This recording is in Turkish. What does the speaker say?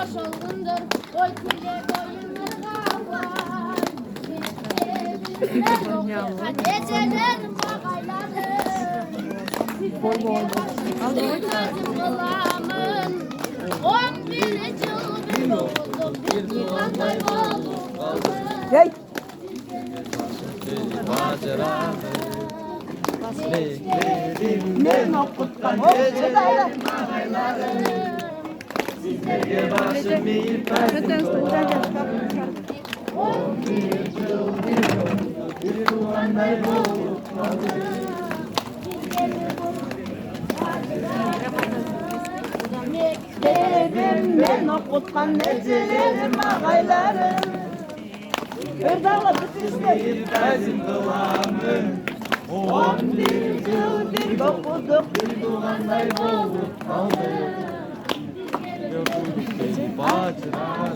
hoş olgundur. Oy tüle boyunlar var. Bizler okuyan geceler bağaylarım. Sizlerge başımın lazım olamın. 11 yıl doğdum. Bir dumanlar oldum. Hey! Bekledim okutkan geceler mağaylarım. Sizlerge başım eğip verdim dolanım. 11 yıl bir dumanlar olup kaldı. Bekledim ben okutkan geceler mağaylarım. Erdağla tutuşmayıp verdim dolanım. 11 yıl bir okuduk bir dumanlar olup kaldı. Beni bacıra